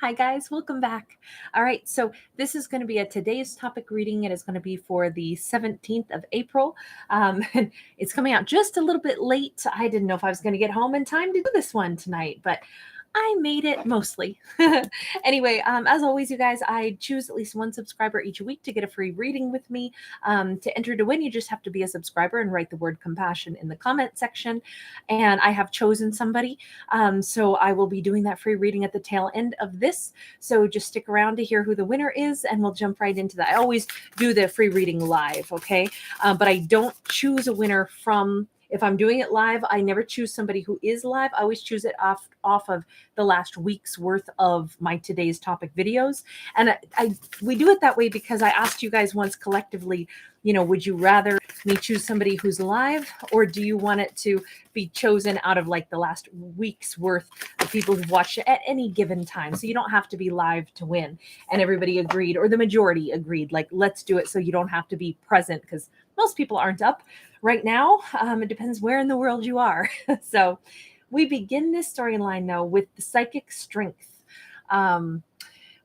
Hi guys, welcome back. All right, so this is going to be a today's topic reading. It is going to be for the 17th of April. And it's coming out just a little bit late. I didn't know if I was going to get home in time to do this one tonight, but I made it mostly. Anyway, as always, you guys, I choose at least one subscriber each week to get a free reading with me. To enter to win, you just have to be a subscriber and write the word compassion in the comment section. And I have chosen somebody. So I will be doing that free reading at the tail end of this. So just stick around to hear who the winner is, and we'll jump right into that. I always do the free reading live, okay? But I don't choose a winner from... If I'm doing it live, I never choose somebody who is live. I always choose it off of the last week's worth of my today's topic videos. And we do it that way because I asked you guys once collectively, would you rather me choose somebody who's live, or do you want it to be chosen out of like the last week's worth of people who've watched it at any given time? So you don't have to be live to win. And everybody agreed, or the majority agreed, like, let's do it so you don't have to be present, because most people aren't up right now. It depends where in the world you are. So we begin this storyline though with the psychic strength.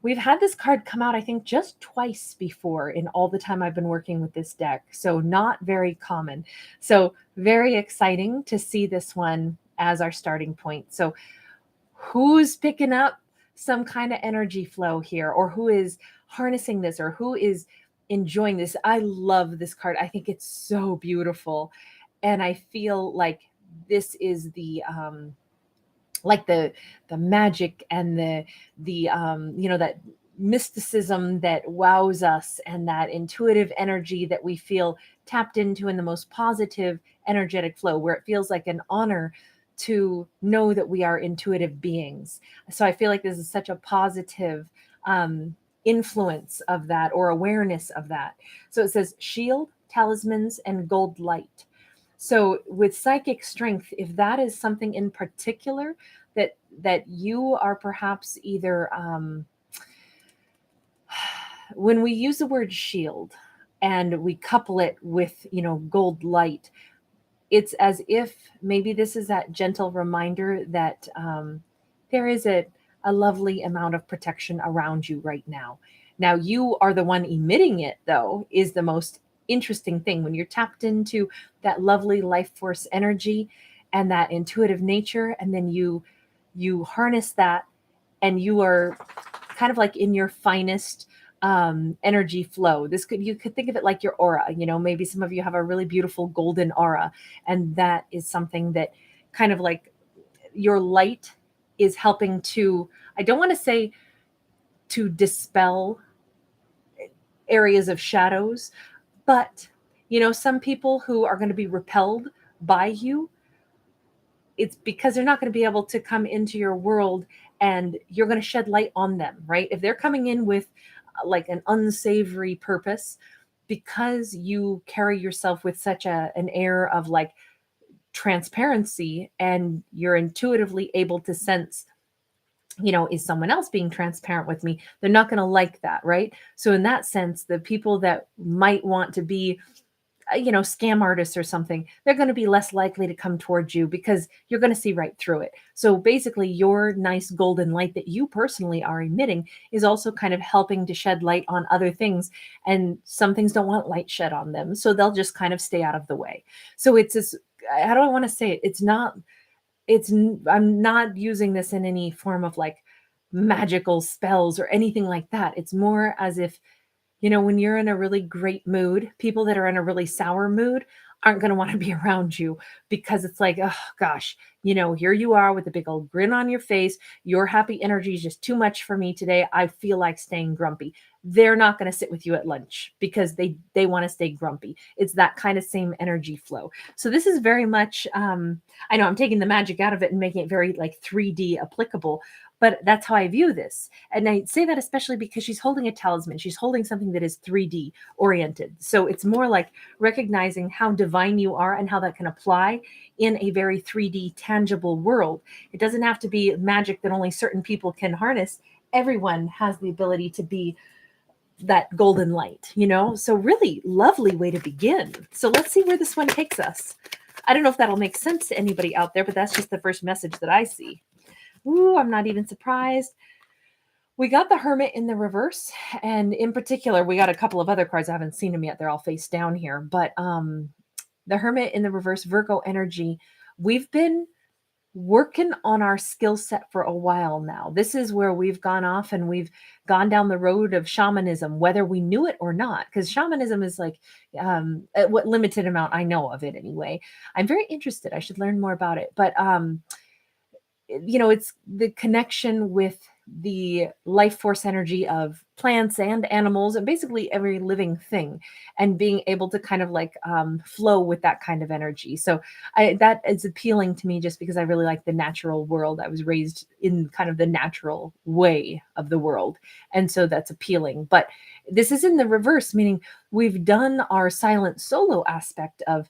We've had this card come out, I think, just twice before in all the time I've been working with this deck. So not very common. So very exciting to see this one as our starting point. So who's picking up some kind of energy flow here, or who is harnessing this, or who is enjoying this? I love this card. I think it's so beautiful. And I feel like this is the magic and the that mysticism that wows us, and that intuitive energy that we feel tapped into in the most positive energetic flow, where it feels like an honor to know that we are intuitive beings. So I feel like this is such a positive influence of that, or awareness of that. So it says shield, talismans, and gold light. So with psychic strength, if that is something in particular that you are perhaps either, when we use the word shield and we couple it with, gold light, it's as if maybe this is that gentle reminder that there is a lovely amount of protection around you right now. Now, you are the one emitting it, though, is the most interesting thing. When you're tapped into that lovely life force energy and that intuitive nature, and then you harness that, and you are kind of like in your finest energy flow. You could think of it like your aura. Maybe some of you have a really beautiful golden aura, and that is something that kind of like your light is helping to, I don't want to say to dispel areas of shadows, but some people who are going to be repelled by you, it's because they're not going to be able to come into your world, and you're going to shed light on them, right? If they're coming in with like an unsavory purpose, because you carry yourself with such an air of like transparency, and you're intuitively able to sense, is someone else being transparent with me? They're not going to like that, right? So in that sense, the people that might want to be scam artists or something, they're going to be less likely to come towards you, because you're going to see right through it. So basically, your nice golden light that you personally are emitting is also kind of helping to shed light on other things. And some things don't want light shed on them, so they'll just kind of stay out of the way. So it's this, how do I want to say it? I'm not using this in any form of like magical spells or anything like that. It's more as if, when you're in a really great mood, people that are in a really sour mood aren't going to want to be around you, because it's like, oh gosh, here you are with a big old grin on your face. Your happy energy is just too much for me today. I feel like staying grumpy. They're not going to sit with you at lunch because they want to stay grumpy. It's that kind of same energy flow. So this is very much, I know I'm taking the magic out of it and making it very like 3D applicable, but that's how I view this. And I say that especially because she's holding a talisman. She's holding something that is 3D oriented. So it's more like recognizing how divine you are and how that can apply in a very 3D tangible world. It doesn't have to be magic that only certain people can harness. Everyone has the ability to be that golden light, So really lovely way to begin. So let's see where this one takes us. I don't know if that'll make sense to anybody out there, but that's just the first message that I see. Ooh, I'm not even surprised. We got the Hermit in the reverse, and in particular, we got a couple of other cards. I haven't seen them yet. They're all face down here, but the Hermit in the reverse, Virgo energy. We've been working on our skill set for a while now. This is where we've gone off and we've gone down the road of shamanism, whether we knew it or not, because shamanism is like what limited amount I know of it anyway. I'm very interested. I should learn more about it. But it's the connection with the life force energy of plants and animals and basically every living thing, and being able to kind of like flow with that kind of energy. So that is appealing to me just because I really like the natural world. I was raised in kind of the natural way of the world. And so that's appealing. But this is in the reverse, meaning we've done our silent solo aspect of,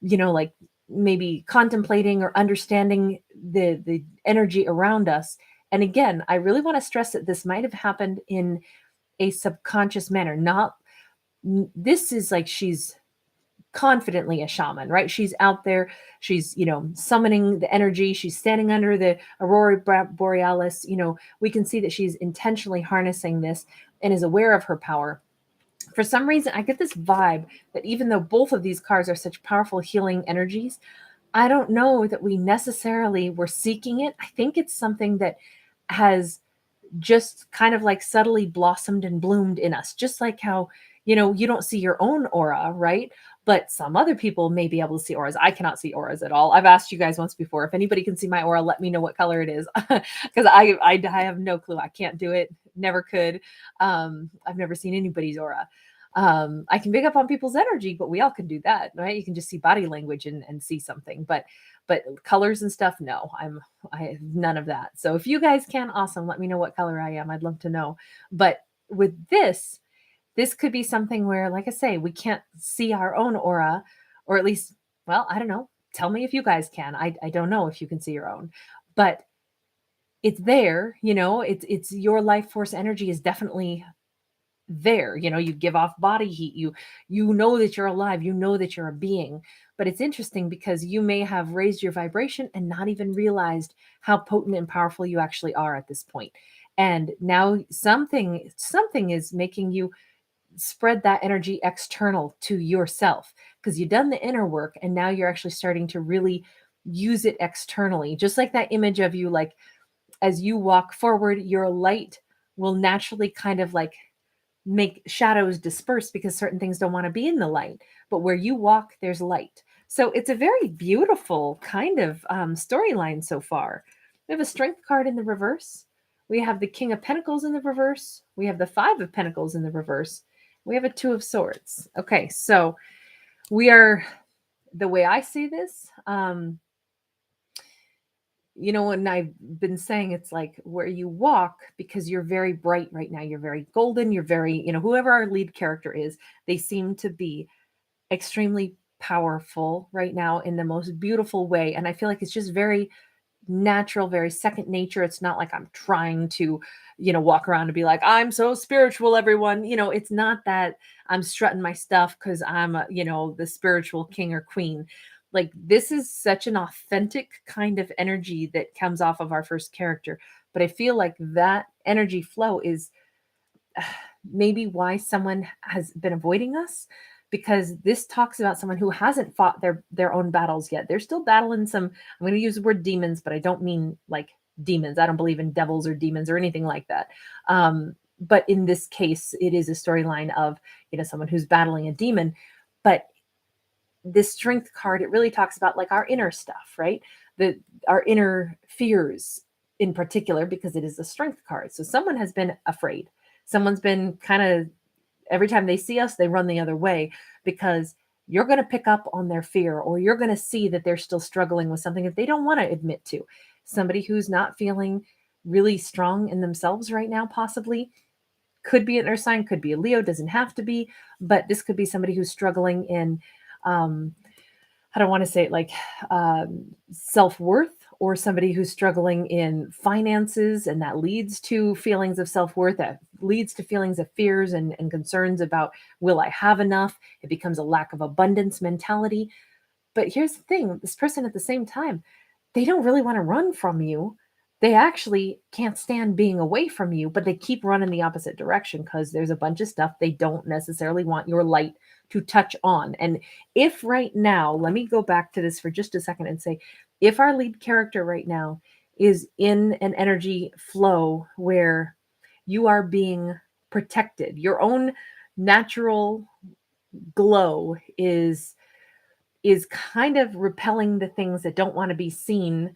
like maybe contemplating or understanding the energy around us. And again, I really want to stress that this might have happened in a subconscious manner. Not this is like she's confidently a shaman, right? She's out there, she's, summoning the energy, she's standing under the aurora borealis. We can see that she's intentionally harnessing this and is aware of her power. For some reason, I get this vibe that even though both of these cards are such powerful healing energies, I don't know that we necessarily were seeking it. I think it's something that has just kind of like subtly blossomed and bloomed in us, just like how, you don't see your own aura, right? But some other people may be able to see auras. I cannot see auras at all. I've asked you guys once before. If anybody can see my aura, let me know what color it is, because I have no clue. I can't do it. Never could. I've never seen anybody's aura. I can pick up on people's energy, but we all can do that, right? You can just see body language and see something, but colors and stuff, no, I have none of that. So if you guys can, awesome. Let me know what color I am. I'd love to know. But with this could be something where, like I say, we can't see our own aura, or at least, well, I don't know. Tell me if you guys can. I don't know if you can see your own, but it's there, it's your life force energy is definitely there. You give off body heat, you know that you're alive, you know that you're a being. But it's interesting because you may have raised your vibration and not even realized how potent and powerful you actually are at this point. And now something is making you spread that energy external to yourself, because you've done the inner work and now you're actually starting to really use it externally. Just like that image of you, like as you walk forward, your light will naturally kind of like make shadows disperse because certain things don't want to be in the light, but where you walk there's light. So it's a very beautiful kind of storyline so far. We have a strength card in the reverse, we have the King of Pentacles in the reverse, we have the Five of Pentacles in the reverse, we have a Two of Swords. Okay, so we are, the way I see this, and I've been saying, it's like where you walk, because you're very bright right now. You're very golden. You're very, whoever our lead character is, they seem to be extremely powerful right now in the most beautiful way. And I feel like it's just very natural, very second nature. It's not like I'm trying to, walk around and be like, I'm so spiritual, everyone. It's not that I'm strutting my stuff because I'm, the spiritual king or queen. Like, this is such an authentic kind of energy that comes off of our first character. But I feel like that energy flow is maybe why someone has been avoiding us, because this talks about someone who hasn't fought their own battles yet. They're still battling some, I'm going to use the word demons, but I don't mean like demons. I don't believe in devils or demons or anything like that. But in this case, it is a storyline of, someone who's battling a demon. But this strength card, it really talks about like our inner stuff, right? Our inner fears in particular, because it is a strength card. So someone has been afraid. Someone's been kind of, every time they see us, they run the other way, because you're going to pick up on their fear, or you're going to see that they're still struggling with something that they don't want to admit to. Somebody who's not feeling really strong in themselves right now, possibly, could be an earth sign, could be a Leo, doesn't have to be, but this could be somebody who's struggling in, I don't want to say it like self-worth, or somebody who's struggling in finances, and that leads to feelings of self-worth, that leads to feelings of fears and concerns about, will I have enough? It becomes a lack of abundance mentality. But here's the thing, this person at the same time, they don't really want to run from you. they actually can't stand being away from you, but they keep running the opposite direction because there's a bunch of stuff they don't necessarily want your light to touch on. And if right now, let me go back to this for just a second and say, if our lead character right now is in an energy flow where you are being protected, your own natural glow is kind of repelling the things that don't want to be seen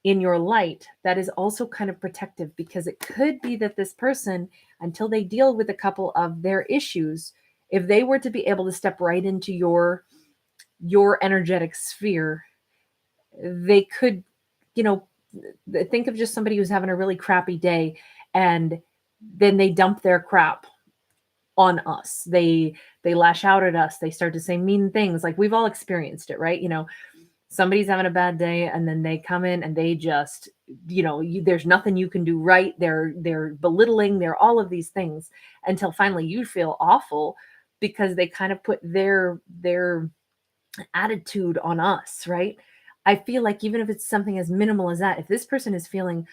in your light, that is also kind of protective, because it could be that this person, until they deal with a couple of their issues, if they were to be able to step right into your energetic sphere, they could, you know, think of just somebody who's having a really crappy day, and then they dump their crap on us. They lash out at us. They start to say mean things. Like, we've all experienced it, right? Somebody's having a bad day, and then they come in and they just, there's nothing you can do right. They're belittling, they're all of these things, until finally you feel awful because they kind of put their attitude on us, right? I feel like even if it's something as minimal as that, if this person is feeling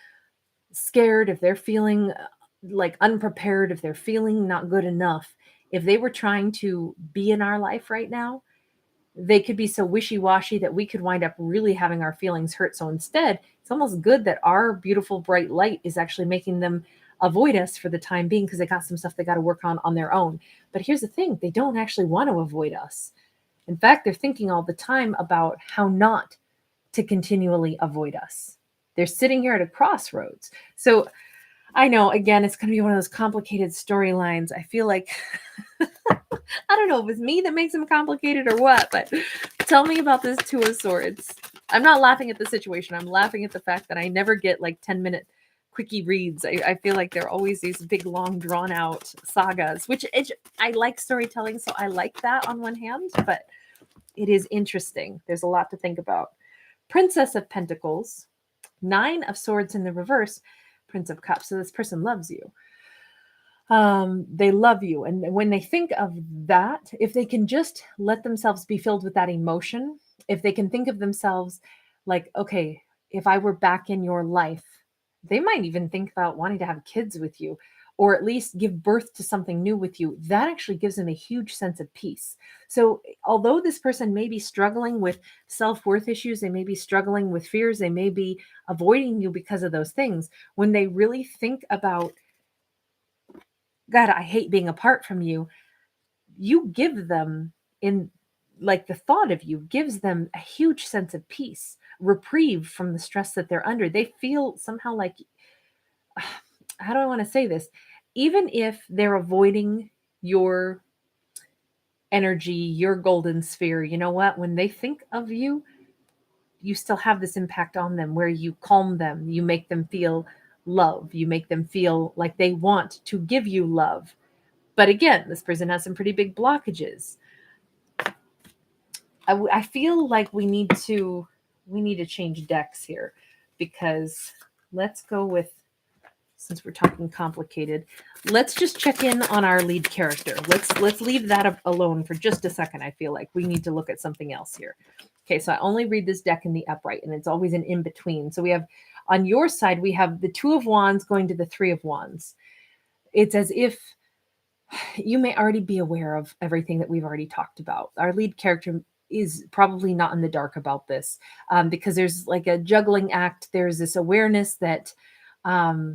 scared, if they're feeling like unprepared, if they're feeling not good enough, if they were trying to be in our life right now, they could be so wishy-washy that we could wind up really having our feelings hurt. So instead, it's almost good that our beautiful bright light is actually making them avoid us for the time being, because they got some stuff they got to work on their own. But here's the thing, they don't actually want to avoid us. In fact, they're thinking all the time about how not to continually avoid us. They're sitting here at a crossroads. So I know, again, it's going to be one of those complicated storylines. I feel like, I don't know if it's me that makes them complicated or what, but tell me about this Two of Swords. I'm not laughing at the situation. I'm laughing at the fact that I never get like 10-minute quickie reads. I feel like they're always these big, long, drawn out sagas, which I like storytelling. So I like that on one hand, but it is interesting. There's a lot to think about. Princess of Pentacles, Nine of Swords in the reverse, Prince of Cups. So this person loves you. They love you. And when they think of that, if they can just let themselves be filled with that emotion, if they can think of themselves like, okay, if I were back in your life, they might even think about wanting to have kids with you, or at least give birth to something new with you. That actually gives them a huge sense of peace. So although this person may be struggling with self-worth issues, they may be struggling with fears, they may be avoiding you because of those things, when they really think about, God, I hate being apart from you, you give them, in like, the thought of you gives them a huge sense of peace, reprieve from the stress that they're under. They feel somehow like, how do I want to say this? Even if they're avoiding your energy, your golden sphere, you know what? When they think of you, you still have this impact on them where you calm them, you make them feel love, you make them feel like they want to give you love. But again, this person has some pretty big blockages. I feel like we need to change decks here, because let's go with, since we're talking complicated, let's just check in on our lead character. Let's leave that alone for just a second. I feel like we need to look at something else here. Okay, so I only read this deck in the upright, and it's always an in-between. So we have, on your side, we have the Two of Wands going to the Three of Wands. It's as if you may already be aware of everything that we've already talked about. Our lead character is probably not in the dark about this, because there's like a juggling act. There's this awareness that, I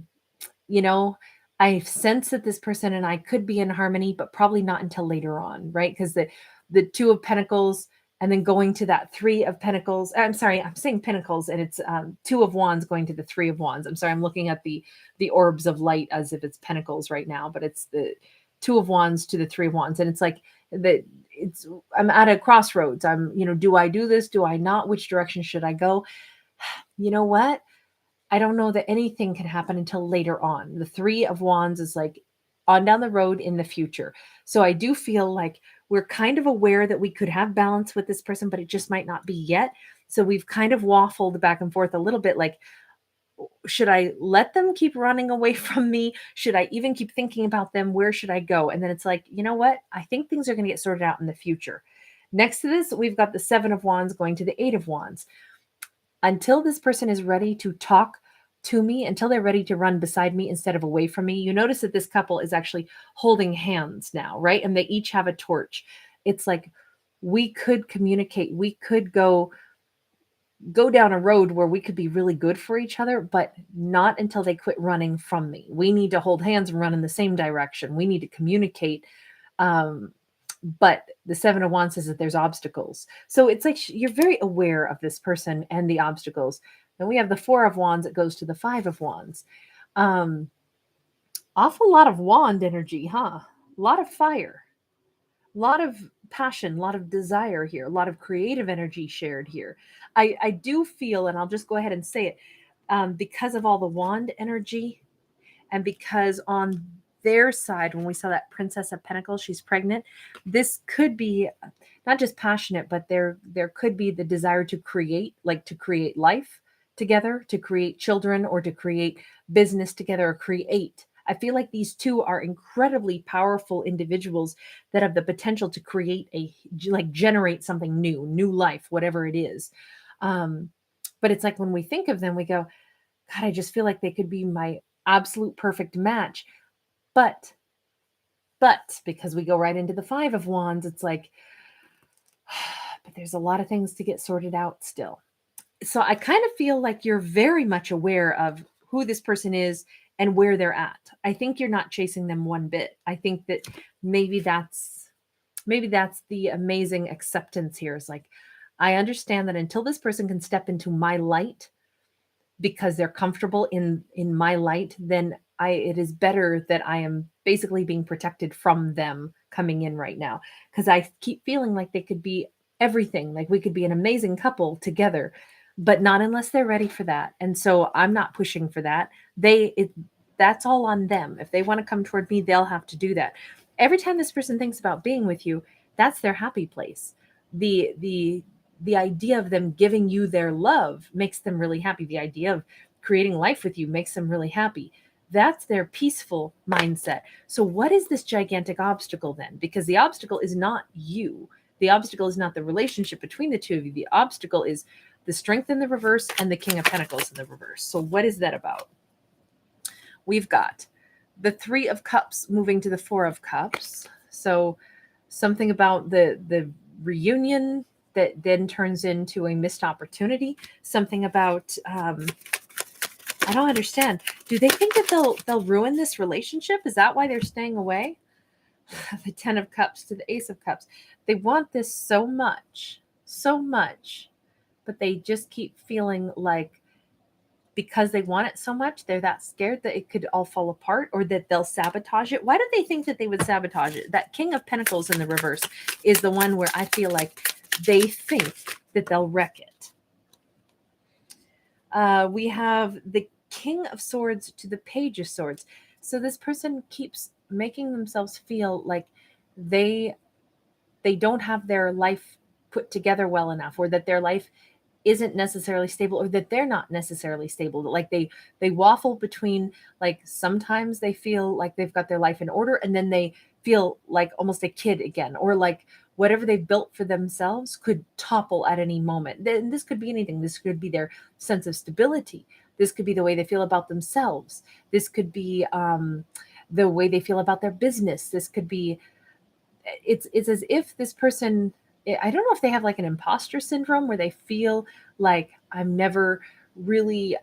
sense that this person and I could be in harmony, but probably not until later on, right? Because the Two of Pentacles, and then going to that Three of Pentacles. I'm sorry, I'm saying Pentacles, and it's Two of Wands going to the Three of Wands. I'm sorry, I'm looking at the orbs of light as if it's Pentacles right now, but it's the Two of Wands to the Three of Wands. And it's like I'm at a crossroads. Do I do this? Do I not? Which direction should I go? You know what? I don't know that anything can happen until later on. The Three of Wands is like on down the road in the future. So I do feel like we're kind of aware that we could have balance with this person, but it just might not be yet. So we've kind of waffled back and forth a little bit, like, should I let them keep running away from me? Should I even keep thinking about them? Where should I go? And then it's like, you know what? I think things are going to get sorted out in the future. Next to this, we've got the Seven of Wands going to the Eight of Wands. Until this person is ready to talk to me until they're ready to run beside me instead of away from me. You notice that this couple is actually holding hands now, right? And they each have a torch. It's like we could communicate. We could go down a road where we could be really good for each other, but not until they quit running from me. We need to hold hands and run in the same direction. We need to communicate. But the Seven of Wands says that there's obstacles. So it's like you're very aware of this person and the obstacles. Then we have the Four of Wands. It goes to the Five of Wands. Awful lot of wand energy, huh? A lot of fire, a lot of passion, a lot of desire here, a lot of creative energy shared here. I do feel, and I'll just go ahead and say it, because of all the wand energy, and because on their side, when we saw that Princess of Pentacles, she's pregnant, this could be not just passionate, but there could be the desire to create, like to create life together, to create children, or to create business together, or create. I feel like these two are incredibly powerful individuals that have the potential to create like generate something new life, whatever it is. But it's like when we think of them, we go, God, I just feel like they could be my absolute perfect match. But because we go right into the Five of Wands, it's like, but there's a lot of things to get sorted out still. So I kind of feel like you're very much aware of who this person is and where they're at. I think you're not chasing them one bit. I think that maybe that's the amazing acceptance here. Is like, I understand that until this person can step into my light because they're comfortable in my light, then it is better that I am basically being protected from them coming in right now. Because I keep feeling like they could be everything. Like we could be an amazing couple together, but not unless they're ready for that. And so I'm not pushing for that. That's all on them. If they want to come toward me, they'll have to do that. Every time this person thinks about being with you, that's their happy place. The idea of them giving you their love makes them really happy. The idea of creating life with you makes them really happy. That's their peaceful mindset. So what is this gigantic obstacle then? Because the obstacle is not you. The obstacle is not the relationship between the two of you. The obstacle is the Strength in the reverse and the King of Pentacles in the reverse. So what is that about? We've got the Three of Cups moving to the Four of Cups. So something about the reunion that then turns into a missed opportunity. Something about I don't understand. Do they think that they'll ruin this relationship? Is that why they're staying away? The Ten of Cups to the Ace of Cups. They want this so much, but they just keep feeling like because they want it so much, they're that scared that it could all fall apart or that they'll sabotage it. Why do they think that they would sabotage it? That King of Pentacles in the reverse is the one where I feel like they think that they'll wreck it. We have the King of Swords to the Page of Swords. So this person keeps making themselves feel like they don't have their life put together well enough, or that their life isn't necessarily stable, or that they're not necessarily stable. Like they waffle between, like sometimes they feel like they've got their life in order, and then they feel like almost a kid again, or like whatever they built for themselves could topple at any moment. Then this could be anything. This could be their sense of stability. This could be the way they feel about themselves. This could be the way they feel about their business. This could be, it's as if this person, I don't know if they have like an imposter syndrome where they feel like I'm never really,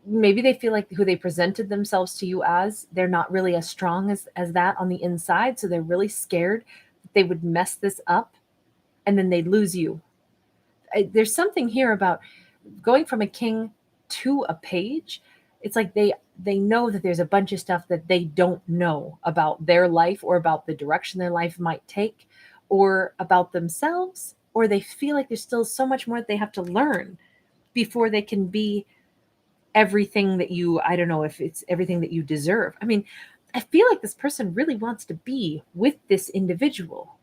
maybe they feel like who they presented themselves to you as, they're not really as strong as that on the inside. So they're really scared that they would mess this up and then they'd lose you. There's something here about going from a king to a page. It's like they know that there's a bunch of stuff that they don't know about their life, or about the direction their life might take, or about themselves, or they feel like there's still so much more that they have to learn before they can be everything that you, I don't know if it's everything that you deserve. I mean, I feel like this person really wants to be with this individual.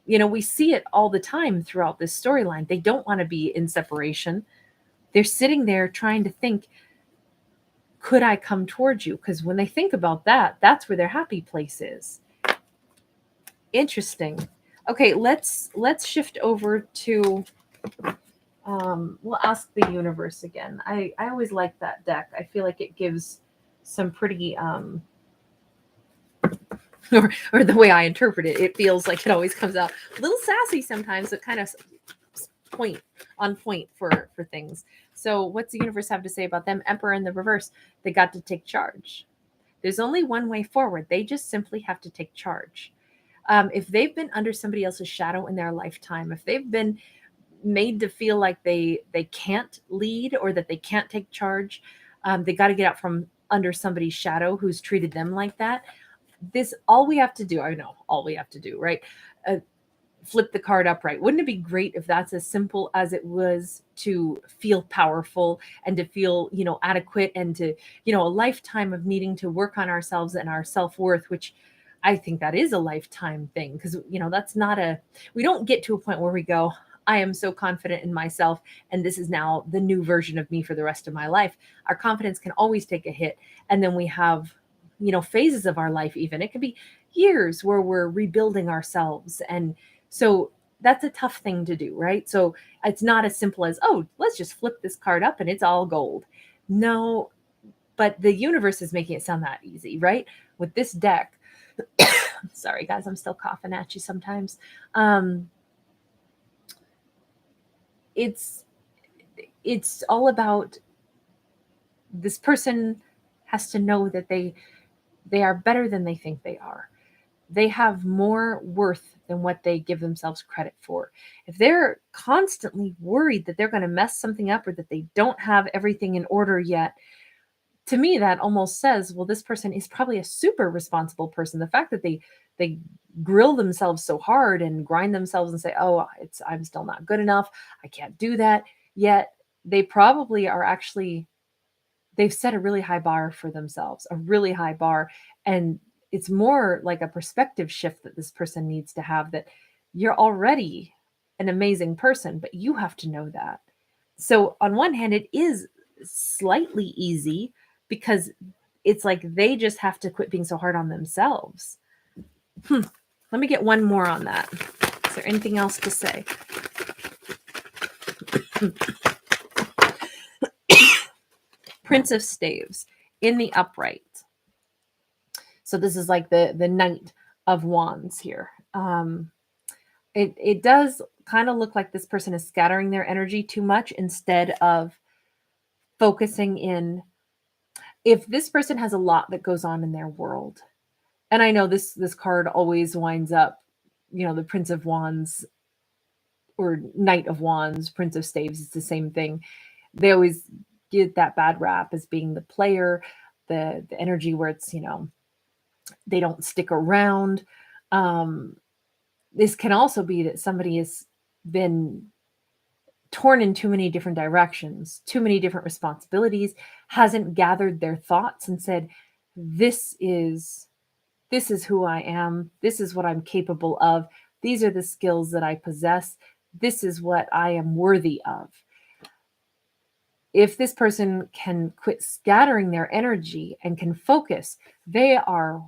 You know, we see it all the time throughout this storyline. They don't want to be in separation. They're sitting there trying to think, could I come towards you? Because when they think about that, that's where their happy place is. Interesting. Okay, let's shift over to We'll ask the universe again. I always like that deck. I feel like it gives some pretty or the way I interpret it, it feels like it always comes out a little sassy sometimes, but kind of point on point for things. So what's the universe have to say about them? Emperor in the reverse. They got to take charge. There's only one way forward. They just simply have to take charge. If they've been under somebody else's shadow in their lifetime, if they've been made to feel like they can't lead or that they can't take charge, they got to get out from under somebody's shadow who's treated them like that. This all we have to do. I know all we have to do, right? Flip the card upright. Wouldn't it be great if that's as simple as it was to feel powerful and to feel, adequate, and to, a lifetime of needing to work on ourselves and our self-worth, which I think that is a lifetime thing, because, that's not we don't get to a point where we go, I am so confident in myself, and this is now the new version of me for the rest of my life. Our confidence can always take a hit. And then we have, phases of our life, even. It could be years where we're rebuilding ourselves. And so that's a tough thing to do, right? So it's not as simple as, oh, let's just flip this card up and it's all gold. No, but the universe is making it sound that easy, right? With this deck, sorry guys, I'm still coughing at you sometimes. It's all about this person has to know that they are better than they think they are. They have more worth than what they give themselves credit for. If they're constantly worried that they're going to mess something up or that they don't have everything in order yet, to me, that almost says, well, this person is probably a super responsible person. The fact that they grill themselves so hard and grind themselves and say, oh, I'm still not good enough, I can't do that, yet they probably are actually, they've set a really high bar for themselves, a really high bar. And it's more like a perspective shift that this person needs to have, that you're already an amazing person, but you have to know that. So on one hand, it is slightly easy because it's like they just have to quit being so hard on themselves. Let me get one more on that. Is there anything else to say? Prince of Staves in the upright. So this is like the Knight of Wands here. It does kind of look like this person is scattering their energy too much instead of focusing in. If this person has a lot that goes on in their world, and I know this card always winds up, the Prince of Wands or Knight of Wands, Prince of Staves, it's the same thing. They always get that bad rap as being the player, the energy where it's, they don't stick around. This can also be that somebody has been torn in too many different directions, too many different responsibilities, hasn't gathered their thoughts and said, this is who I am. This is what I'm capable of. These are the skills that I possess. This is what I am worthy of. If this person can quit scattering their energy and can focus, they are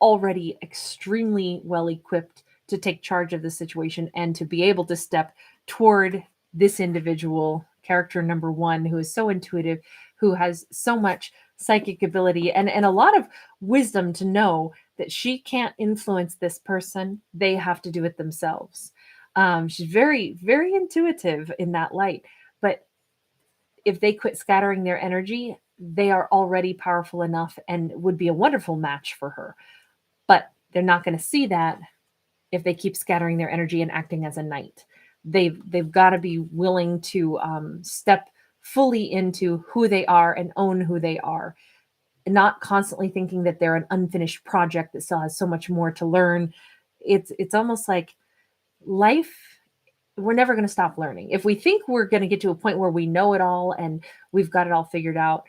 already extremely well equipped to take charge of the situation and to be able to step toward this individual, character number one, who is so intuitive, who has so much psychic ability and a lot of wisdom to know that she can't influence this person. They have to do it themselves. She's very, very intuitive in that light. But if they quit scattering their energy, they are already powerful enough and would be a wonderful match for her. But they're not going to see that if they keep scattering their energy and acting as a knight. They've got to be willing to step fully into who they are and own who they are, and not constantly thinking that they're an unfinished project that still has so much more to learn. It's almost like life, we're never going to stop learning. If we think we're going to get to a point where we know it all and we've got it all figured out,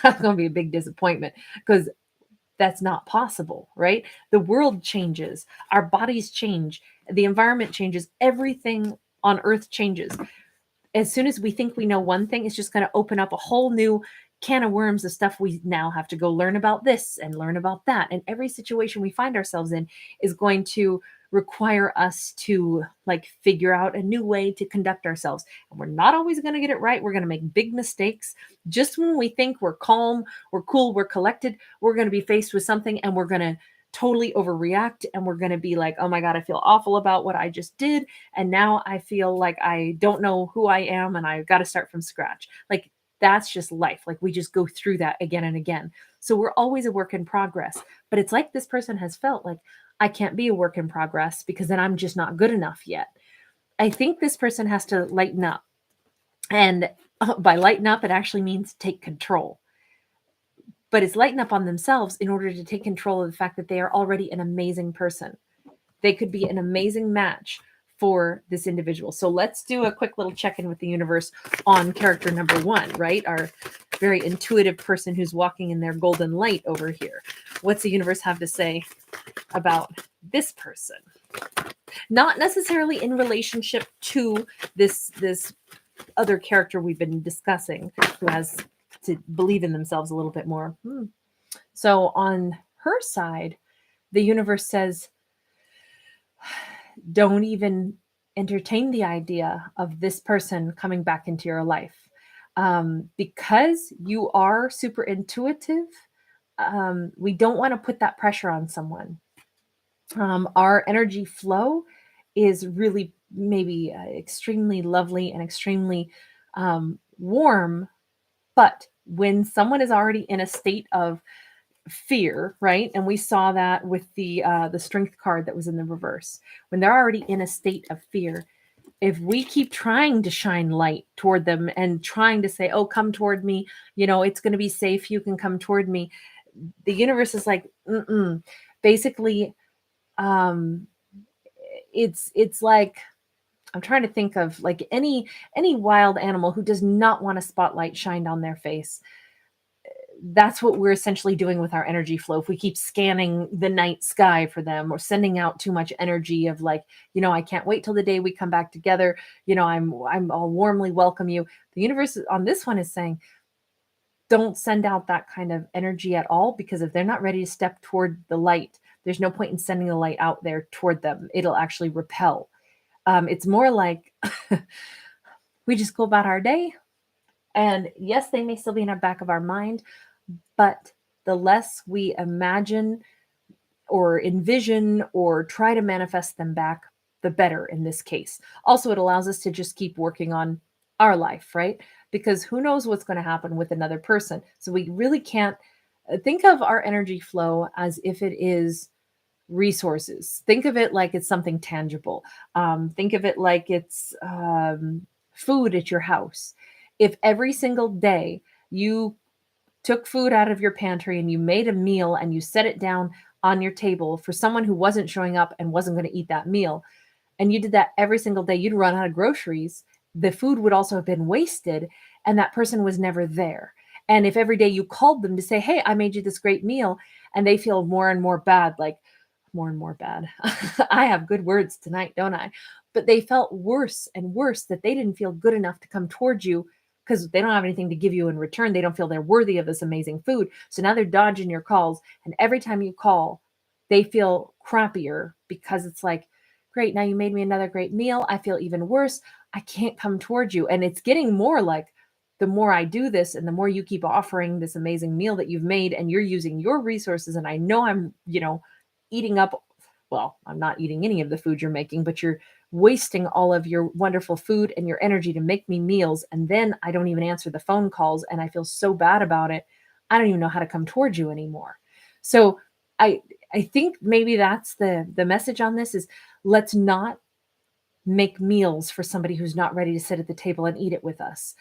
that's going to be a big disappointment, because that's not possible, right? The world changes, our bodies change, the environment changes, everything on earth changes. As soon as we think we know one thing, it's just going to open up a whole new can of worms of stuff we now have to go learn about this and learn about that. And every situation we find ourselves in is going to require us to like figure out a new way to conduct ourselves. And we're not always going to get it right. We're going to make big mistakes. Just when we think we're calm, we're cool, we're collected, we're going to be faced with something and we're going to totally overreact, and we're going to be like, oh my God, I feel awful about what I just did. And now I feel like I don't know who I am and I've got to start from scratch. Like, that's just life. Like, we just go through that again and again. So we're always a work in progress. But it's like this person has felt like, I can't be a work in progress because then I'm just not good enough yet. I think this person has to lighten up. And by lighten up, it actually means take control. But it's lighten up on themselves in order to take control of the fact that they are already an amazing person. They could be an amazing match for this individual. So let's do a quick little check-in with the universe on character number 1, right? Our very intuitive person who's walking in their golden light over here. What's the universe have to say about this person? Not necessarily in relationship to this other character we've been discussing who has to believe in themselves a little bit more. So on her side, the universe says, don't even entertain the idea of this person coming back into your life. Because you are super intuitive, we don't want to put that pressure on someone. Our energy flow is really maybe extremely lovely and extremely warm. But when someone is already in a state of fear, right? And we saw that with the strength card that was in the reverse. When they're already in a state of fear, if we keep trying to shine light toward them and trying to say, oh, come toward me, it's going to be safe, you can come toward me, the universe is like, basically, it's like, I'm trying to think of like any wild animal who does not want a spotlight shined on their face. That's what we're essentially doing with our energy flow. If we keep scanning the night sky for them or sending out too much energy of like, I can't wait till the day we come back together. I'll warmly welcome you. The universe on this one is saying, don't send out that kind of energy at all, because if they're not ready to step toward the light, there's no point in sending the light out there toward them. It'll actually repel. It's more like we just go about our day. And yes, they may still be in the back of our mind, but the less we imagine or envision or try to manifest them back, the better in this case. Also, it allows us to just keep working on our life, right? Because who knows what's going to happen with another person. So we really can't think of our energy flow as if it is resources. Think of it like it's something tangible. Think of it like it's food at your house. If every single day you took food out of your pantry and you made a meal and you set it down on your table for someone who wasn't showing up and wasn't going to eat that meal, and you did that every single day, you'd run out of groceries. The food would also have been wasted, and that person was never there. And if every day you called them to say, hey, I made you this great meal, and they feel more and more bad, like more and more bad. I have good words tonight, don't I? But they felt worse and worse that they didn't feel good enough to come towards you because they don't have anything to give you in return. They don't feel they're worthy of this amazing food. So now they're dodging your calls. And every time you call, they feel crappier because it's like, great, now you made me another great meal. I feel even worse. I can't come towards you. And it's getting more like, the more I do this and the more you keep offering this amazing meal that you've made and you're using your resources, and I know I'm, eating up, well, I'm not eating any of the food you're making, but you're wasting all of your wonderful food and your energy to make me meals. And then I don't even answer the phone calls and I feel so bad about it. I don't even know how to come towards you anymore. So I think maybe that's the message on this is, let's not make meals for somebody who's not ready to sit at the table and eat it with us.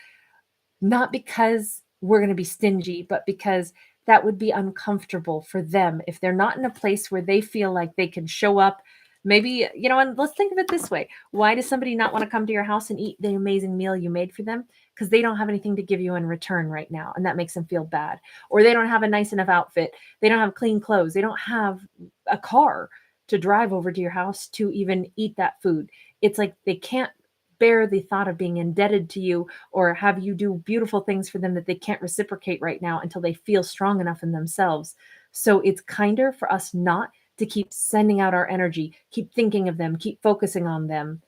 Not because we're going to be stingy, but because that would be uncomfortable for them if they're not in a place where they feel like they can show up. Maybe, and let's think of it this way. Why does somebody not want to come to your house and eat the amazing meal you made for them? Because they don't have anything to give you in return right now. And that makes them feel bad. Or they don't have a nice enough outfit. They don't have clean clothes. They don't have a car to drive over to your house to even eat that food. It's like they can't bear the thought of being indebted to you or have you do beautiful things for them that they can't reciprocate right now until they feel strong enough in themselves. So it's kinder for us not to keep sending out our energy, keep thinking of them, keep focusing on them.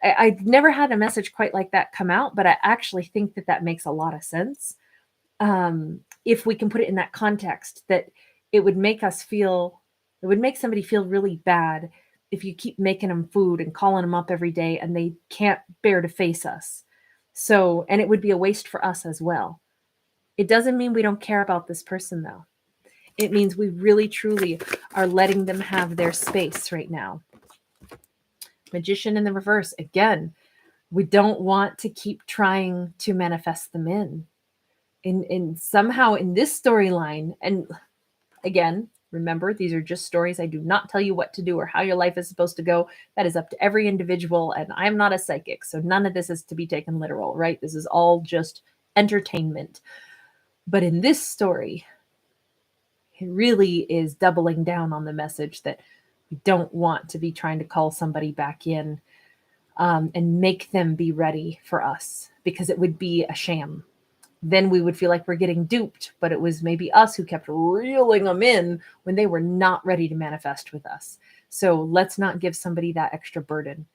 I've never had a message quite like that come out, but I actually think that that makes a lot of sense. If we can put it in that context, that it would make somebody feel really bad if you keep making them food and calling them up every day and they can't bear to face us. So, and it would be a waste for us as well. It doesn't mean we don't care about this person, though. It means we really, truly are letting them have their space right now. Magician in the reverse. Again, we don't want to keep trying to manifest them in somehow in this storyline. And again, remember, these are just stories. I do not tell you what to do or how your life is supposed to go. That is up to every individual. And I'm not a psychic, so none of this is to be taken literal, right? This is all just entertainment. But in this story, it really is doubling down on the message that we don't want to be trying to call somebody back in and make them be ready for us, because it would be a sham. Then we would feel like we're getting duped, but it was maybe us who kept reeling them in when they were not ready to manifest with us. So let's not give somebody that extra burden.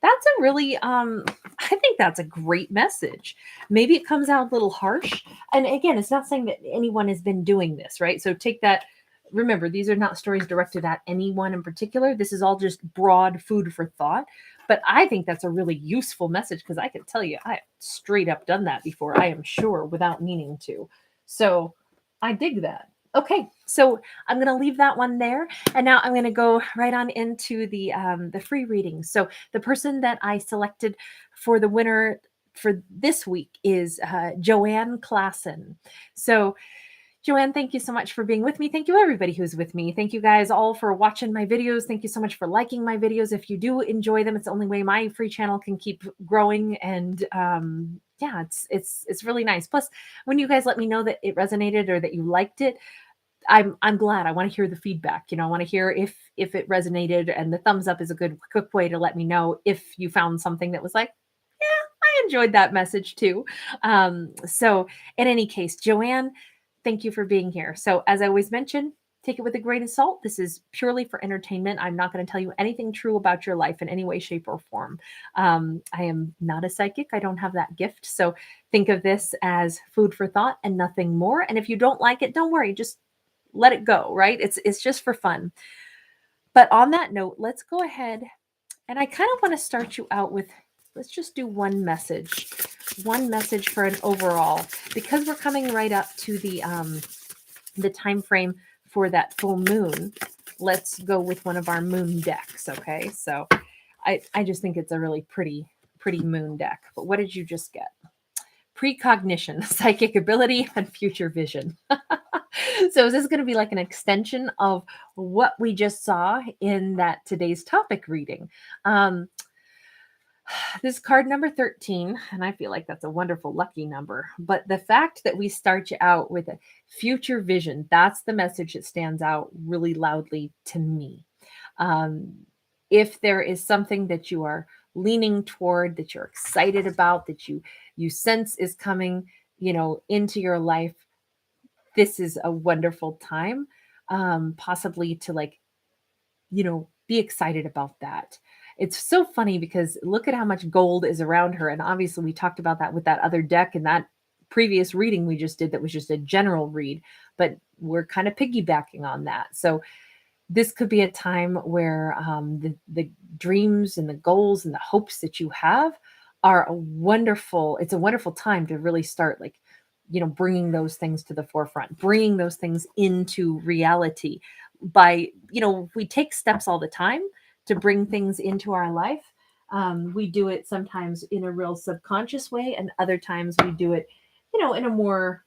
That's a really, I think that's a great message. Maybe it comes out a little harsh. And again, it's not saying that anyone has been doing this, right? So take that. Remember, these are not stories directed at anyone in particular. This is all just broad food for thought. But I think that's a really useful message, because I can tell you, I have straight up done that before, I am sure, without meaning to. So I dig that. Okay, so I'm going to leave that one there. And now I'm going to go right on into the free reading. So the person that I selected for the winner for this week is Joanne Klassen. So Joanne, thank you so much for being with me. Thank you, everybody who's with me. Thank you guys all for watching my videos. Thank you so much for liking my videos. If you do enjoy them, it's the only way my free channel can keep growing. And yeah, it's really nice. Plus, when you guys let me know that it resonated or that you liked it, I'm glad. I want to hear the feedback. I want to hear if it resonated, and the thumbs up is a good quick way to let me know if you found something that was like, yeah, I enjoyed that message too. So in any case, Joanne, thank you for being here. So as I always mention, take it with a grain of salt. This is purely for entertainment. I'm not going to tell you anything true about your life in any way, shape, or form. I am not a psychic. I don't have that gift. So think of this as food for thought and nothing more. And if you don't like it, don't worry. Just let it go, right? It's just for fun. But on that note, let's go ahead. And I kind of want to start you out with, let's just do one message for an overall, because we're coming right up to the time frame for that full moon. Let's go with one of our moon decks. Okay. So I just think it's a really pretty moon deck. But what did you just get? Precognition, psychic ability, and future vision. So is this going to be like an extension of what we just saw in that today's topic reading? This card number 13, and I feel like that's a wonderful lucky number, but the fact that we start you out with a future vision, that's the message that stands out really loudly to me. If there is something that you are leaning toward, that you're excited about, that you sense is coming, into your life, this is a wonderful time, possibly to be excited about that. It's so funny because look at how much gold is around her. And obviously we talked about that with that other deck and that previous reading we just did that was just a general read, but we're kind of piggybacking on that. So this could be a time where the dreams and the goals and the hopes that you have are it's a wonderful time to really start bringing those things to the forefront, bringing those things into reality by, we take steps all the time to bring things into our life. We do it sometimes in a real subconscious way, and other times we do it, in a more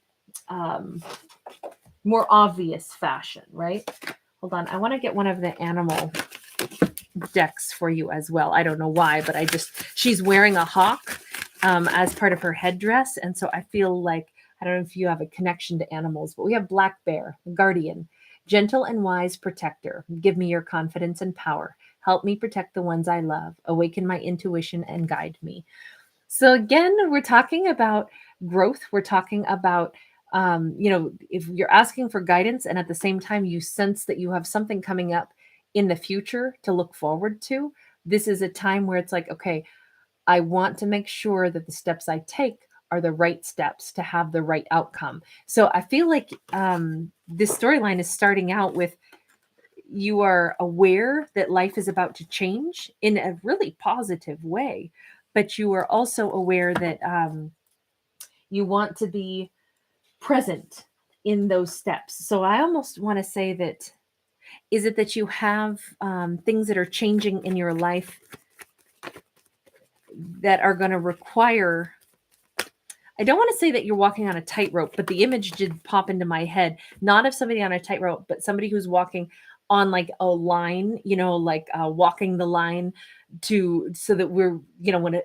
obvious fashion, right? Hold on. I want to get one of the animal decks for you as well. I don't know why, but she's wearing a hawk as part of her headdress. And so I feel like, I don't know if you have a connection to animals, but we have Black Bear, guardian, gentle and wise protector. Give me your confidence and power. Help me protect the ones I love. Awaken my intuition and guide me. So again, we're talking about growth. We're talking about, if you're asking for guidance and at the same time you sense that you have something coming up in the future to look forward to. This is a time where it's like, okay, I want to make sure that the steps I take are the right steps to have the right outcome. So I feel like this storyline is starting out with you are aware that life is about to change in a really positive way, but you are also aware that you want to be present in those steps. So I almost want to say that is it that you have things that are changing in your life that are going to require, I don't want to say that you're walking on a tightrope, but the image did pop into my head, not of somebody on a tightrope, but somebody who's walking on like a line, like walking the line so that we're,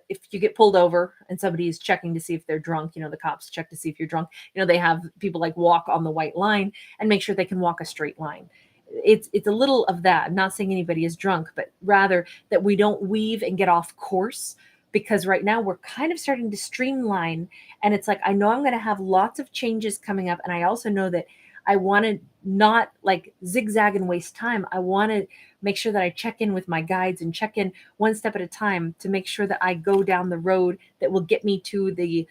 if you get pulled over and somebody is checking to see if they're drunk, the cops check to see if you're drunk, they have people like walk on the white line and make sure they can walk a straight line. It's a little of that. I'm not saying anybody is drunk, but rather that we don't weave and get off course, because right now we're kind of starting to streamline. And it's like, I know I'm going to have lots of changes coming up. And I also know that I want to not like zigzag and waste time. I want to make sure that I check in with my guides and check in one step at a time to make sure that I go down the road that will get me to the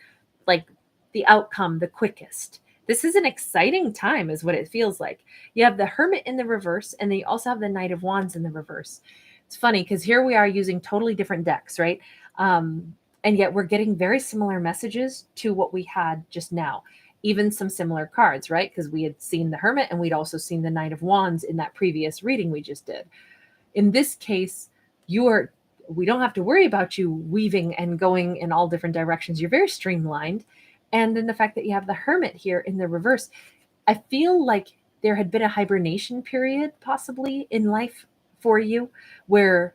outcome the quickest. This is an exciting time is what it feels like. You have the Hermit in the reverse, and then you also have the Knight of Wands in the reverse. It's funny because here we are using totally different decks, right? And yet we're getting very similar messages to what we had just now, even some similar cards, right? Because we had seen the Hermit and we'd also seen the Knight of Wands in that previous reading we just did. In this case, we don't have to worry about you weaving and going in all different directions. You're very streamlined. And then the fact that you have the Hermit here in the reverse, I feel like there had been a hibernation period possibly in life for you where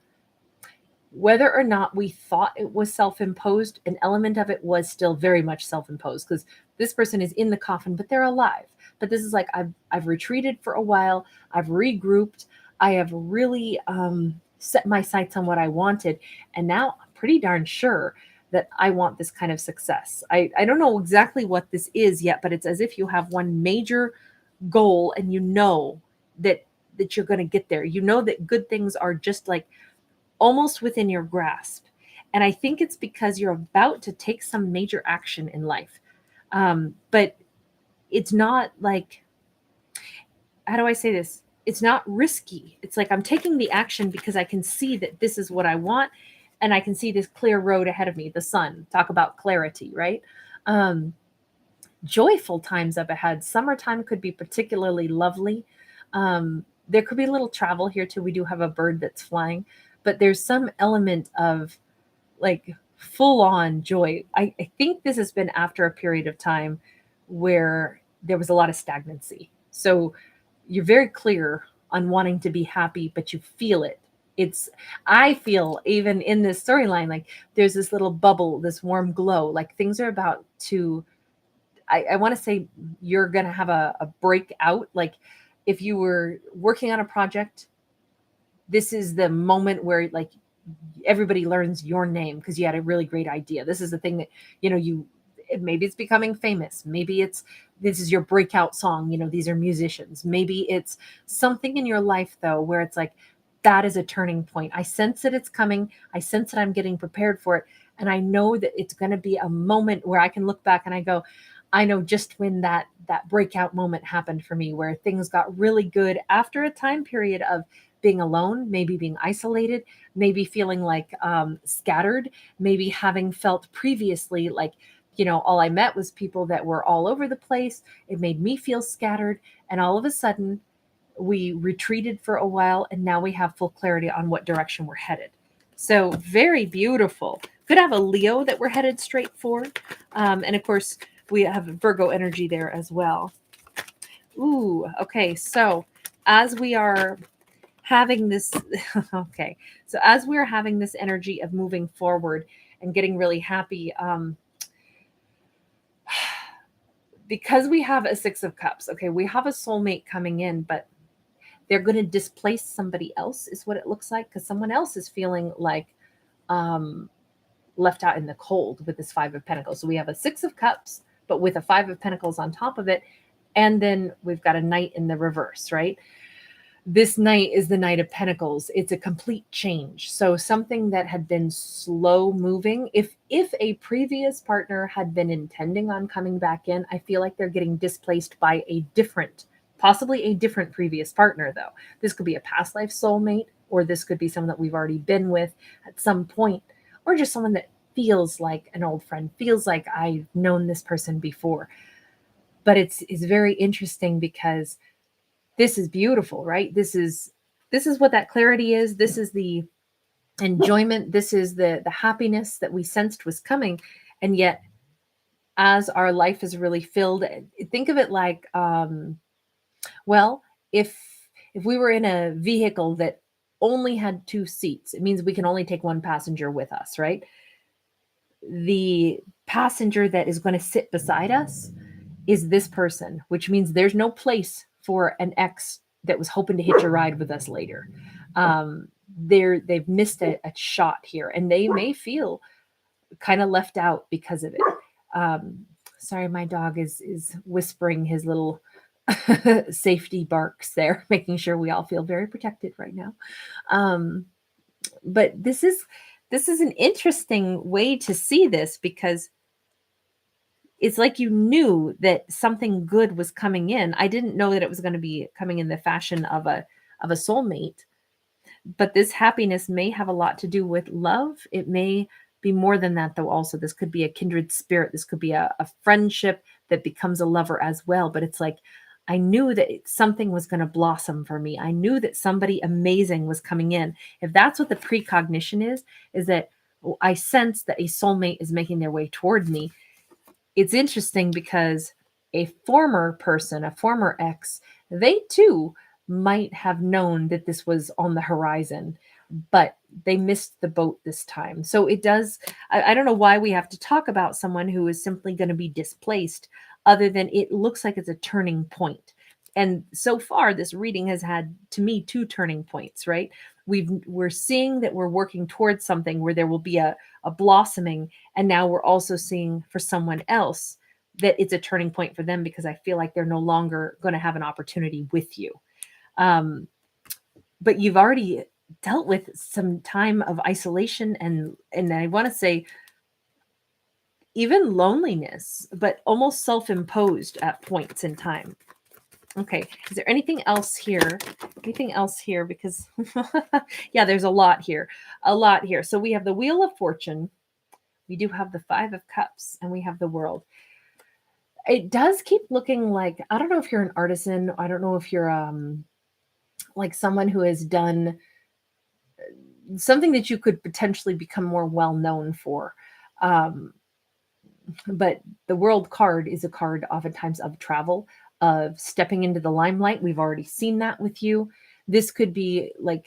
whether or not we thought it was self-imposed, an element of it was still very much self-imposed because this person is in the coffin, but they're alive. But this is like, I've retreated for a while. I've regrouped. I have really set my sights on what I wanted. And now I'm pretty darn sure that I want this kind of success. I don't know exactly what this is yet, but it's as if you have one major goal and you know that you're going to get there. You know that good things are just like almost within your grasp. And I think it's because you're about to take some major action in life. But it's not like, how do I say this? It's not risky. It's like I'm taking the action because I can see that this is what I want. And I can see this clear road ahead of me, the sun. Talk about clarity, right? Joyful times up ahead. Summertime could be particularly lovely. There could be a little travel here too. We do have a bird that's flying, but there's some element of like full on joy. I think this has been after a period of time where there was a lot of stagnancy. So you're very clear on wanting to be happy, but you feel it. I feel even in this storyline, like there's this little bubble, this warm glow, like things are about to, I want to say you're going to have a breakout. Like if you were working on a project, this is the moment where like everybody learns your name because you had a really great idea. This is the thing that, maybe it's becoming famous. Maybe this is your breakout song. These are musicians. Maybe it's something in your life though, where it's like, that is a turning point. I sense that it's coming. I sense that I'm getting prepared for it. And I know that it's going to be a moment where I can look back and I go, I know just when that breakout moment happened for me, where things got really good after a time period of being alone, maybe being isolated, maybe feeling like scattered, maybe having felt previously like, all I met was people that were all over the place. It made me feel scattered. And all of a sudden, we retreated for a while, and now we have full clarity on what direction we're headed. So very beautiful. Could have a Leo that we're headed straight for. And of course, we have Virgo energy there as well. Ooh, okay. So as we are having this, okay. So as we're having this energy of moving forward and getting really happy, because we have a Six of Cups, okay, we have a soulmate coming in, but they're going to displace somebody else is what it looks like, because someone else is feeling like left out in the cold with this Five of Pentacles. So we have a Six of Cups, but with a Five of Pentacles on top of it. And then we've got a Knight in the reverse, right? This night is the Knight of Pentacles. It's a complete change. So something that had been slow moving, if a previous partner had been intending on coming back in, I feel like they're getting displaced by a different, possibly a different previous partner though. This could be a past life soulmate, or this could be someone that we've already been with at some point, or just someone that feels like an old friend, feels like I've known this person before. But it's very interesting because this is beautiful, right? This is what that clarity is. This is the enjoyment. This is the happiness that we sensed was coming. And yet, as our life is really filled, think of it like, well, if we were in a vehicle that only had 2 seats, it means we can only take one passenger with us, right? The passenger that is going to sit beside us is this person, which means there's no place for an ex that was hoping to hitch a ride with us later. They've missed a shot here, and they may feel kind of left out because of it. Sorry, my dog is whispering his little safety barks there, making sure we all feel very protected right now. But this is an interesting way to see this, because it's like you knew that something good was coming in. I didn't know that it was going to be coming in the fashion of a soulmate, but this happiness may have a lot to do with love. It may be more than that, though. Also, this could be a kindred spirit. This could be a friendship that becomes a lover as well. But it's like, I knew that something was going to blossom for me. I knew that somebody amazing was coming in. If that's what the precognition is that I sense that a soulmate is making their way toward me. It's interesting because a former person, a former ex, they too might have known that this was on the horizon, but they missed the boat this time. So it does, I don't know why we have to talk about someone who is simply going to be displaced, other than it looks like it's a turning point. And so far, this reading has had, to me, 2 turning points, right? We're seeing that we're working towards something where there will be a blossoming. And now we're also seeing for someone else that it's a turning point for them, because I feel like they're no longer going to have an opportunity with you. But you've already dealt with some time of isolation and I want to say even loneliness, but almost self-imposed at points in time. Okay, is there anything else here? Anything else here? Because yeah, there's a lot here. A lot here. So we have the Wheel of Fortune. We do have the 5 of Cups, and we have the World. It does keep looking like, I don't know if you're an artisan. I don't know if you're like someone who has done something that you could potentially become more well known for. But the World card is a card oftentimes of travel, of stepping into the limelight. We've already seen that with you. This could be like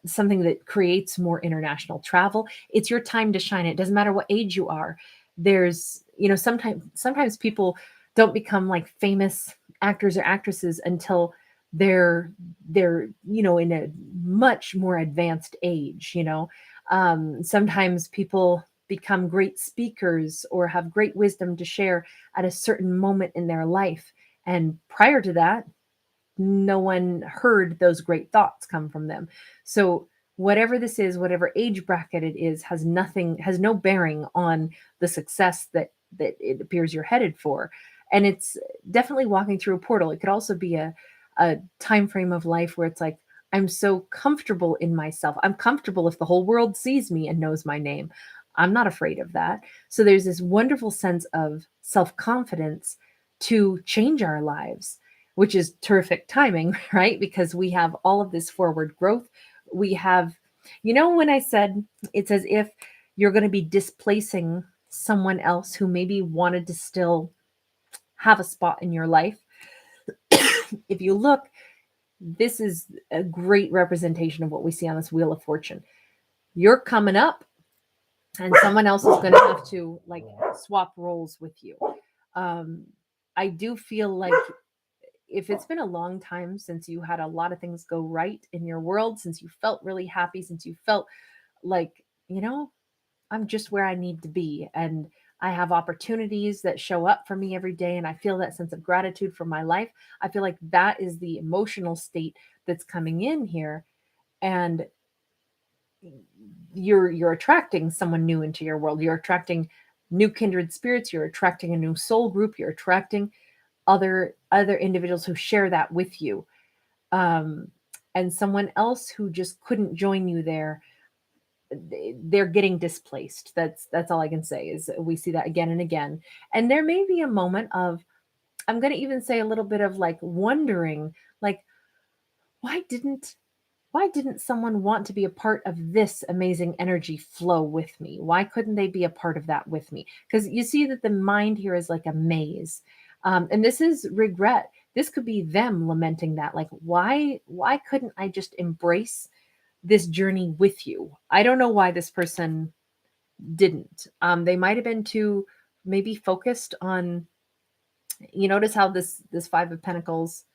something that creates more international travel. It's your time to shine. It doesn't matter what age you are. There's, sometimes people don't become like famous actors or actresses until they're in a much more advanced age. Sometimes people become great speakers or have great wisdom to share at a certain moment in their life, and prior to that, no one heard those great thoughts come from them. So whatever this is, whatever age bracket it is, has no bearing on the success that it appears you're headed for. And it's definitely walking through a portal. It could also be a time frame of life where it's like, I'm so comfortable in myself. I'm comfortable if the whole world sees me and knows my name. I'm not afraid of that. So there's this wonderful sense of self-confidence to change our lives, which is terrific timing, right? Because we have all of this forward growth. We have, when I said it's as if you're going to be displacing someone else who maybe wanted to still have a spot in your life. If you look, this is a great representation of what we see on this Wheel of Fortune. You're coming up, and someone else is going to have to like swap roles with you. I do feel like if it's been a long time since you had a lot of things go right in your world, since you felt really happy, since you felt like, I'm just where I need to be, and I have opportunities that show up for me every day, and I feel that sense of gratitude for my life. I feel like that is the emotional state that's coming in here. And you're attracting someone new into your world. You're attracting new kindred spirits. You're attracting a new soul group. You're attracting other individuals who share that with you. Um, and someone else who just couldn't join you there, they're getting displaced. That's all I can say. Is we see that again and again. And there may be a moment of, I'm going to even say a little bit of like wondering, like, why didn't someone want to be a part of this amazing energy flow with me? Why couldn't they be a part of that with me? Because you see that the mind here is like a maze. And this is regret. This could be them lamenting that, like, why couldn't I just embrace this journey with you? I don't know why this person didn't. They might have been too maybe focused on, you notice how this Five of Pentacles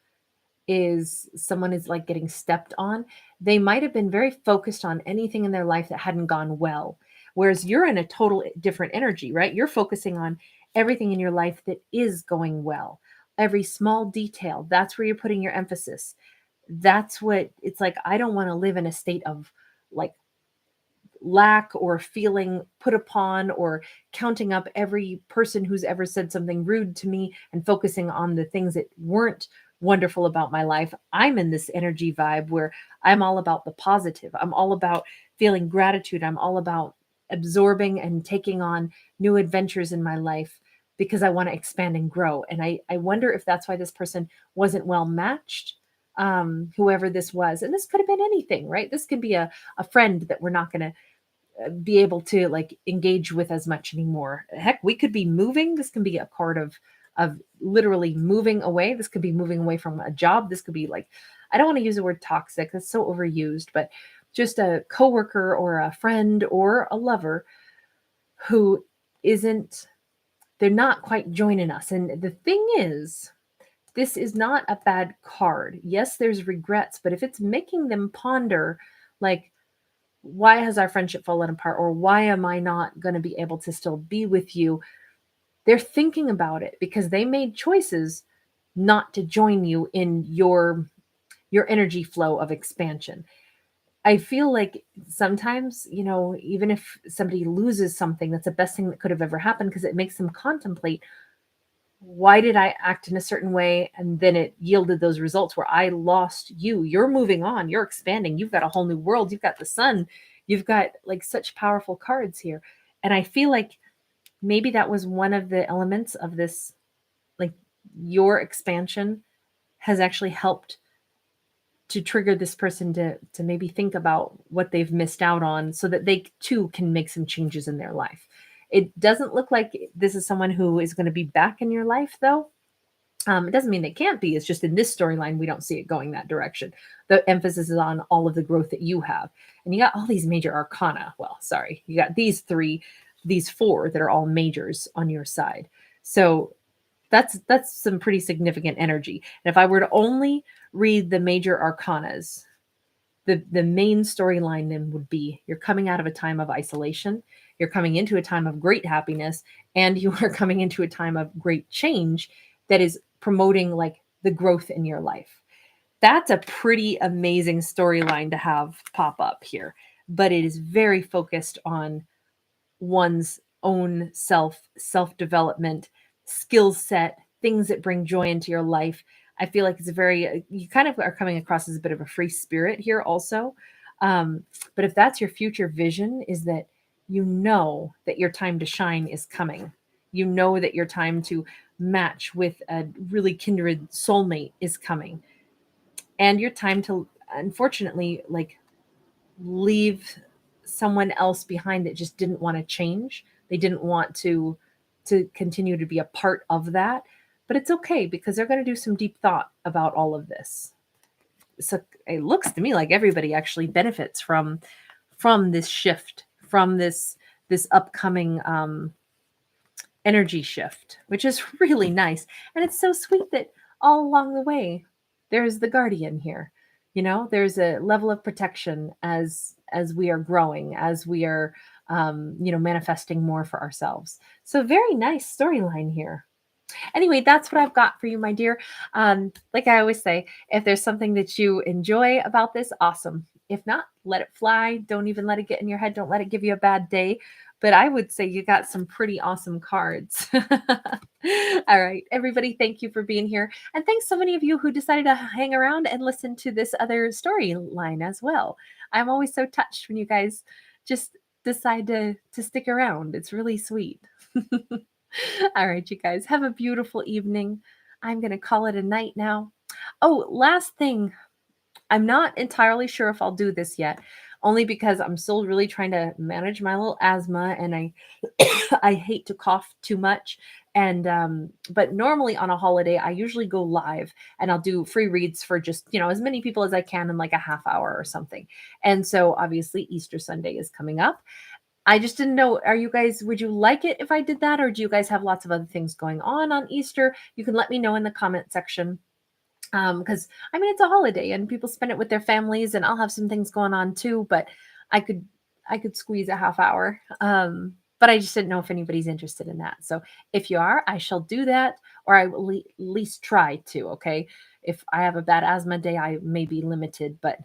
is someone is like getting stepped on. They might have been very focused on anything in their life that hadn't gone well. Whereas you're in a total different energy, right? You're focusing on everything in your life that is going well. Every small detail, that's where you're putting your emphasis. That's what it's like. I don't want to live in a state of like lack or feeling put upon or counting up every person who's ever said something rude to me and focusing on the things that weren't wonderful about my life. I'm in this energy vibe where I'm all about the positive. I'm all about feeling gratitude. I'm all about absorbing and taking on new adventures in my life because I want to expand and grow. And I wonder if that's why this person wasn't well matched, whoever this was. And this could have been anything, right? This could be a friend that we're not going to be able to like engage with as much anymore. Heck, we could be moving. This can be a card of literally moving away. This could be moving away from a job. This could be like, I don't want to use the word toxic. That's so overused, but just a coworker or a friend or a lover who isn't, they're not quite joining us. And the thing is, this is not a bad card. Yes, there's regrets, but if it's making them ponder, like, why has our friendship fallen apart, or why am I not going to be able to still be with you? They're thinking about it because they made choices not to join you in your energy flow of expansion. I feel like sometimes, even if somebody loses something, that's the best thing that could have ever happened because it makes them contemplate, why did I act in a certain way? And then it yielded those results where I lost you. You're moving on. You're expanding. You've got a whole new world. You've got the sun. You've got like such powerful cards here. And I feel like maybe that was one of the elements of this, like your expansion has actually helped to trigger this person to maybe think about what they've missed out on so that they too can make some changes in their life. It doesn't look like this is someone who is going to be back in your life, though. It doesn't mean they can't be. It's just in this storyline, we don't see it going that direction. The emphasis is on all of the growth that you have. And you got all these major arcana. Well, sorry, you got these four that are all majors on your side. So that's some pretty significant energy. And if I were to only read the major arcanas, the main storyline then would be you're coming out of a time of isolation, you're coming into a time of great happiness, and you are coming into a time of great change that is promoting like the growth in your life. That's a pretty amazing storyline to have pop up here, but it is very focused on one's own self-development, skill set, things that bring joy into your life. I feel like it's a very, you kind of are coming across as a bit of a free spirit here also. But if that's your future vision, is that you know that your time to shine is coming. You know that your time to match with a really kindred soulmate is coming. And your time to, unfortunately, like leave someone else behind that just didn't want to change. They didn't want to continue to be a part of that. But it's okay because they're going to do some deep thought about all of this. So it looks to me like everybody actually benefits from this shift, from this upcoming energy shift, which is really nice. And it's so sweet that all along the way, there's the guardian here. There's a level of protection as we are growing, as we are manifesting more for ourselves. So very nice storyline here. Anyway, that's what I've got for you, my dear. Like I always say, if there's something that you enjoy about this, awesome. If not, let it fly. Don't even let it get in your head. Don't let it give you a bad day. But I would say you got some pretty awesome cards. All right, everybody, thank you for being here. And thanks so many of you who decided to hang around and listen to this other storyline as well. I'm always so touched when you guys just decide to stick around. It's really sweet. All right, you guys, have a beautiful evening. I'm going to call it a night now. Oh, last thing. I'm not entirely sure if I'll do this yet, only because I'm still really trying to manage my little asthma and I I hate to cough too much. And but normally on a holiday, I usually go live and I'll do free reads for just, as many people as I can in like a half hour or something. And so obviously Easter Sunday is coming up. I just didn't know, would you like it if I did that? Or do you guys have lots of other things going on Easter? You can let me know in the comment section. Because I mean, it's a holiday and people spend it with their families and I'll have some things going on too, but I could, I could squeeze a half hour. But I just didn't know if anybody's interested in that. So if you are, I shall do that, or I will at least try to, okay? If I have a bad asthma day, I may be limited, but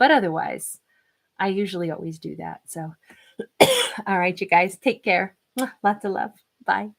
otherwise, I usually always do that. So all right, you guys, take care. Lots of love. Bye.